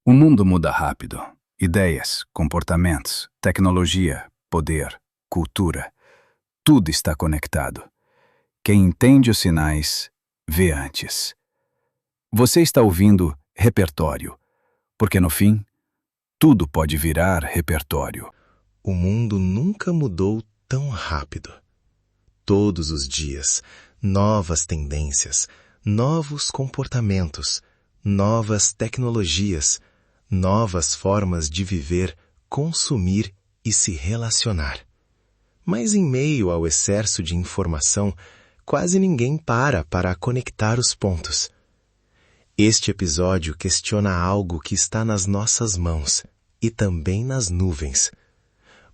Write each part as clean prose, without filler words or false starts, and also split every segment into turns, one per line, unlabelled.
O mundo muda rápido. Ideias, comportamentos, tecnologia, poder, cultura. Tudo está conectado. Quem entende os sinais, vê antes. Você está ouvindo Repertório, porque no fim, tudo pode virar repertório.
O mundo nunca mudou tão rápido. Todos os dias, novas tendências, novos comportamentos, novas tecnologias, novas formas de viver, consumir e se relacionar. Mas em meio ao excesso de informação, quase ninguém para conectar os pontos. Este episódio questiona algo que está nas nossas mãos e também nas nuvens.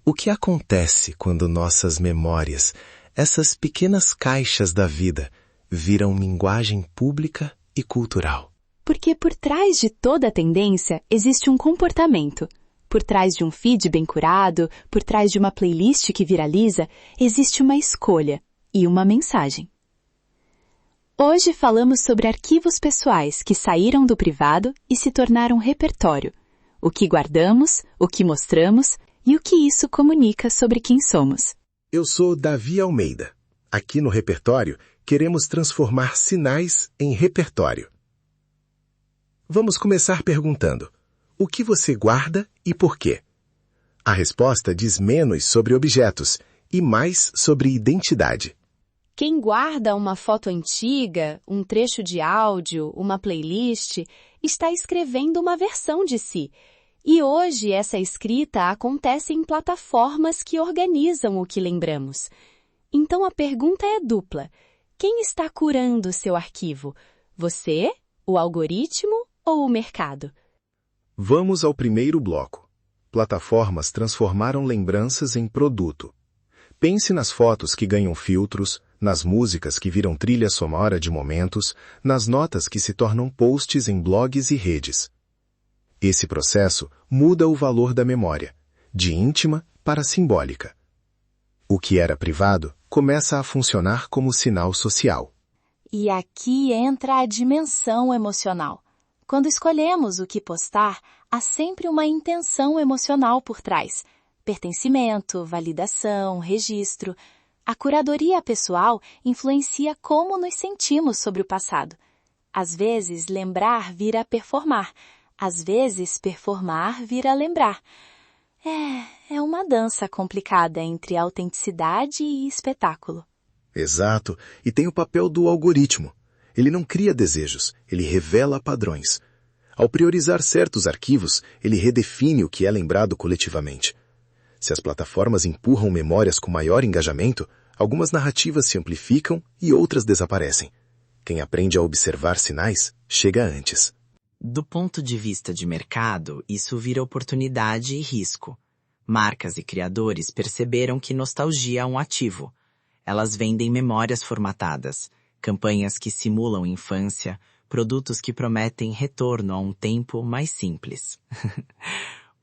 O que acontece quando nossas memórias, essas pequenas caixas da vida, viram linguagem pública e cultural?
Porque por trás de toda tendência existe um comportamento. Por trás de um feed bem curado, por trás de uma playlist que viraliza, existe uma escolha e uma mensagem. Hoje falamos sobre arquivos pessoais que saíram do privado e se tornaram repertório. O que guardamos, o que mostramos e o que isso comunica sobre quem somos.
Eu sou Davi Almeida. Aqui no Repertório, queremos transformar sinais em repertório. Vamos começar perguntando: o que você guarda e por quê? A resposta diz menos sobre objetos e mais sobre identidade.
Quem guarda uma foto antiga, um trecho de áudio, uma playlist, está escrevendo uma versão de si. E hoje essa escrita acontece em plataformas que organizam o que lembramos. Então a pergunta é dupla. Quem está curando seu arquivo? Você, o algoritmo ou o mercado?
Vamos ao primeiro bloco. Plataformas transformaram lembranças em produto. Pense nas fotos que ganham filtros, nas músicas que viram trilha sonora de momentos, nas notas que se tornam posts em blogs e redes. Esse processo muda o valor da memória, de íntima para simbólica. O que era privado começa a funcionar como sinal social.
E aqui entra a dimensão emocional. Quando escolhemos o que postar, há sempre uma intenção emocional por trás. Pertencimento, validação, registro. A curadoria pessoal influencia como nos sentimos sobre o passado. Às vezes, lembrar vira performar. Às vezes, performar vira lembrar. É uma dança complicada entre autenticidade e espetáculo.
Exato, e tem o papel do algoritmo. Ele não cria desejos, ele revela padrões. Ao priorizar certos arquivos, ele redefine o que é lembrado coletivamente. Se as plataformas empurram memórias com maior engajamento, algumas narrativas se amplificam e outras desaparecem. Quem aprende a observar sinais, chega antes.
Do ponto de vista de mercado, isso vira oportunidade e risco. Marcas e criadores perceberam que nostalgia é um ativo. Elas vendem memórias formatadas, campanhas que simulam infância, produtos que prometem retorno a um tempo mais simples.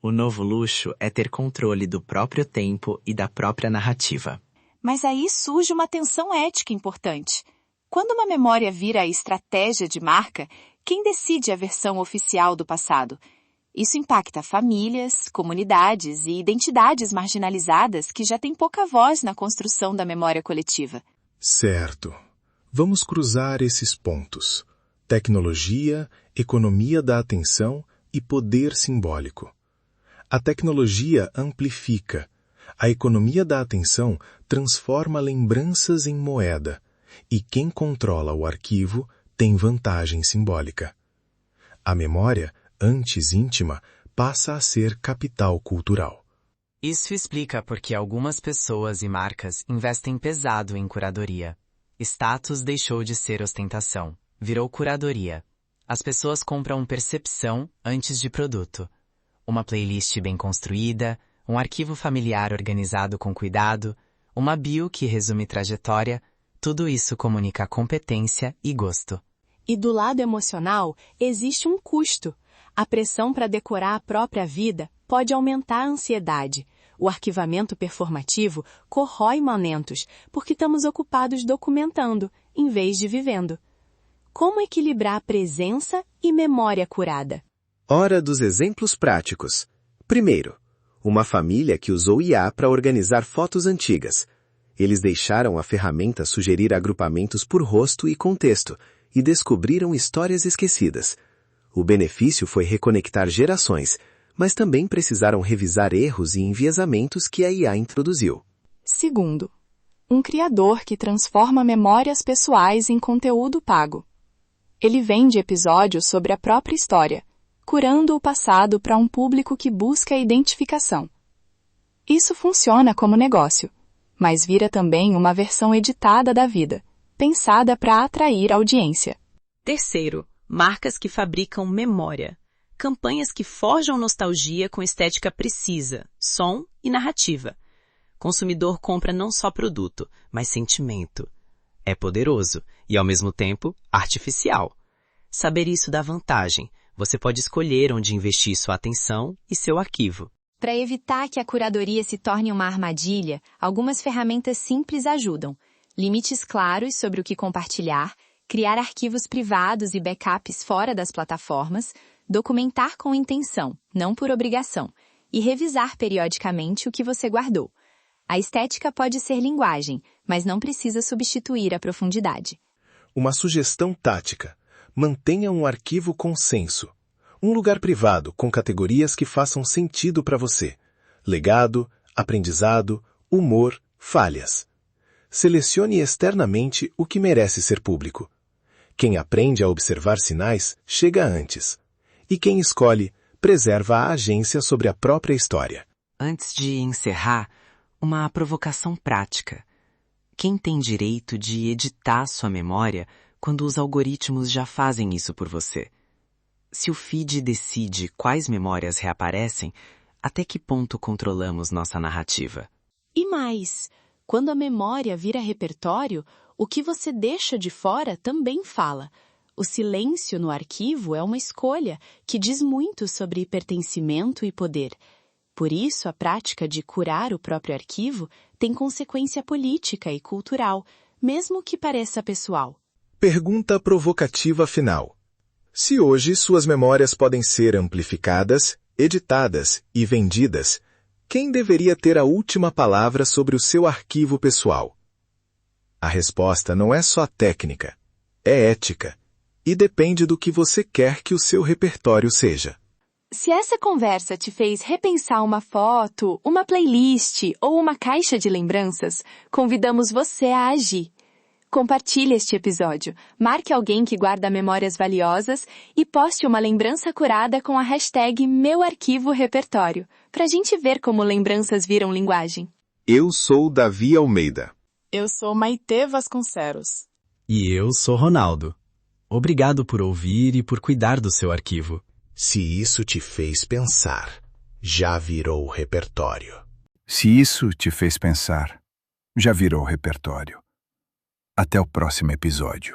O novo luxo é ter controle do próprio tempo e da própria narrativa.
Mas aí surge uma tensão ética importante. Quando uma memória vira a estratégia de marca, quem decide a versão oficial do passado? Isso impacta famílias, comunidades e identidades marginalizadas que já têm pouca voz na construção da memória coletiva.
Certo. Vamos cruzar esses pontos. Tecnologia, economia da atenção e poder simbólico. A tecnologia amplifica. A economia da atenção transforma lembranças em moeda. E quem controla o arquivo tem vantagem simbólica. A memória, antes íntima, passa a ser capital cultural.
Isso explica por que algumas pessoas e marcas investem pesado em curadoria. Status deixou de ser ostentação, virou curadoria. As pessoas compram percepção antes de produto. Uma playlist bem construída, um arquivo familiar organizado com cuidado, uma bio que resume trajetória, tudo isso comunica competência e gosto.
E do lado emocional, existe um custo. A pressão para decorar a própria vida pode aumentar a ansiedade. O arquivamento performativo corrói momentos, porque estamos ocupados documentando, em vez de vivendo. Como equilibrar presença e memória curada?
Hora dos exemplos práticos. Primeiro, uma família que usou IA para organizar fotos antigas. Eles deixaram a ferramenta sugerir agrupamentos por rosto e contexto e descobriram histórias esquecidas. O benefício foi reconectar gerações, mas também precisaram revisar erros e enviesamentos que a IA introduziu.
Segundo, um criador que transforma memórias pessoais em conteúdo pago. Ele vende episódios sobre a própria história, curando o passado para um público que busca a identificação. Isso funciona como negócio, mas vira também uma versão editada da vida, pensada para atrair audiência.
Terceiro, marcas que fabricam memória. Campanhas que forjam nostalgia com estética precisa, som e narrativa. Consumidor compra não só produto, mas sentimento. É poderoso e, ao mesmo tempo, artificial. Saber isso dá vantagem. Você pode escolher onde investir sua atenção e seu arquivo.
Para evitar que a curadoria se torne uma armadilha, algumas ferramentas simples ajudam. Limites claros sobre o que compartilhar, criar arquivos privados e backups fora das plataformas, documentar com intenção, não por obrigação, e revisar periodicamente o que você guardou. A estética pode ser linguagem, mas não precisa substituir a profundidade.
Uma sugestão tática. Mantenha um arquivo consenso. Um lugar privado com categorias que façam sentido para você. Legado, aprendizado, humor, falhas. Selecione externamente o que merece ser público. Quem aprende a observar sinais, chega antes. E quem escolhe, preserva a agência sobre a própria história.
Antes de encerrar, uma provocação prática. Quem tem direito de editar sua memória quando os algoritmos já fazem isso por você? Se o feed decide quais memórias reaparecem, até que ponto controlamos nossa narrativa?
E mais, quando a memória vira repertório, o que você deixa de fora também fala. O silêncio no arquivo é uma escolha que diz muito sobre pertencimento e poder. Por isso, a prática de curar o próprio arquivo tem consequência política e cultural, mesmo que pareça pessoal.
Pergunta provocativa final. Se hoje suas memórias podem ser amplificadas, editadas e vendidas, quem deveria ter a última palavra sobre o seu arquivo pessoal? A resposta não é só técnica, é ética, e depende do que você quer que o seu repertório seja.
Se essa conversa te fez repensar uma foto, uma playlist ou uma caixa de lembranças, convidamos você a agir. Compartilhe este episódio, marque alguém que guarda memórias valiosas e poste uma lembrança curada com a hashtag #MeuArquivoRepertório, pra gente ver como lembranças viram linguagem.
Eu sou Davi Almeida.
Eu sou Maitê Vasconcelos.
E eu sou Ronaldo. Obrigado por ouvir e por cuidar do seu arquivo.
Se isso te fez pensar, já virou repertório.
Se isso te fez pensar, já virou repertório. Até o próximo episódio.